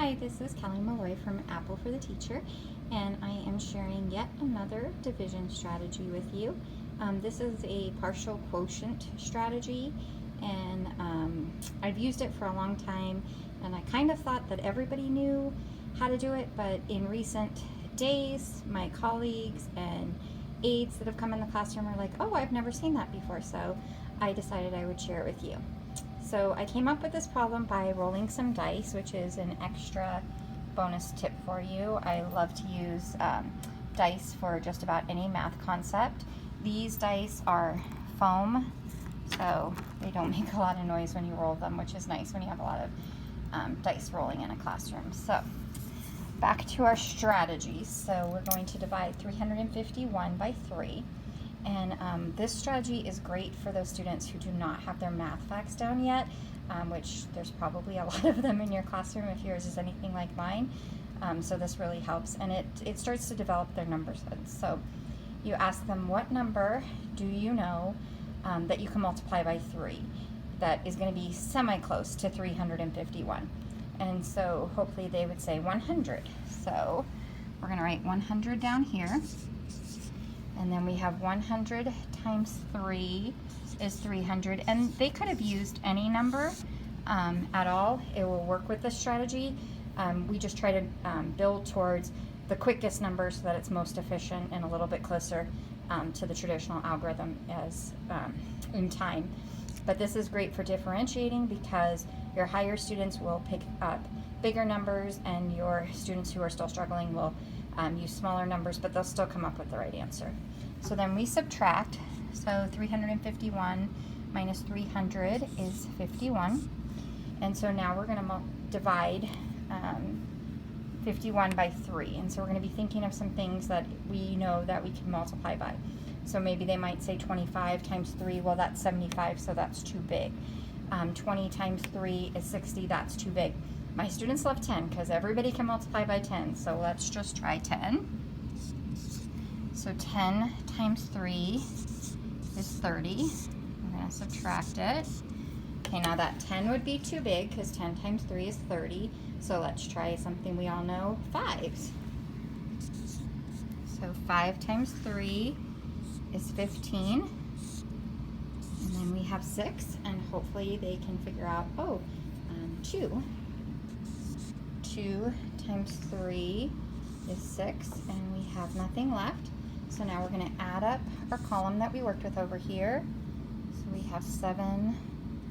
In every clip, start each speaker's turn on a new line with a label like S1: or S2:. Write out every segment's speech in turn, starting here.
S1: Hi, this is Kelly Malloy from Apple for the Teacher, and I am sharing yet another division strategy with you. This is a partial quotient strategy, and I've used it for a long time, and I kind of thought that everybody knew how to do it, but in recent days, my colleagues and aides that have come in the classroom are like, oh, I've never seen that before, so I decided I would share it with you. So I came up with this problem by rolling some dice, which is an extra bonus tip for you. I love to use dice for just about any math concept. These dice are foam, so they don't make a lot of noise when you roll them, which is nice when you have a lot of dice rolling in a classroom. So back to our strategy. So we're going to divide 351 by 3. And this strategy is great for those students who do not have their math facts down yet, which there's probably a lot of them in your classroom if yours is anything like mine. So this really helps, and it starts to develop their number sense. So you ask them, what number do you know that you can multiply by 3 that is going to be semi-close to 351? And so hopefully they would say 100. So we're going to write 100 down here. And then we have 100 times 3 is 300. And they could have used any number at all. It will work with this strategy. We just try to build towards the quickest number so that it's most efficient and a little bit closer to the traditional algorithm as in time. But this is great for differentiating because your higher students will pick up bigger numbers and your students who are still struggling will use smaller numbers, but they'll still come up with the right answer. So then we subtract. So 351 minus 300 is 51. And so now we're going to divide 51 by 3. And so we're going to be thinking of some things that we know that we can multiply by. So maybe they might say 25 times 3, well that's 75, so that's too big. 20 times 3 is 60, that's too big. My students love 10 because everybody can multiply by 10, so let's just try 10. So 10 times 3 is 30. We're going to subtract it. Okay, now that 10 would be too big because 10 times 3 is 30. So let's try something we all know, 5s. So 5 times 3 is 15. And then we have 6, and hopefully they can figure out, 2. 2 times 3 is 6, and we have nothing left. So now we're going to add up our column that we worked with over here. So we have 7,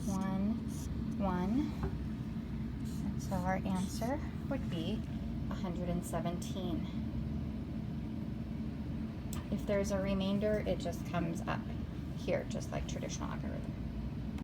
S1: 1, 1. And so our answer would be 117. If there's a remainder, it just comes up here, just like traditional algorithm.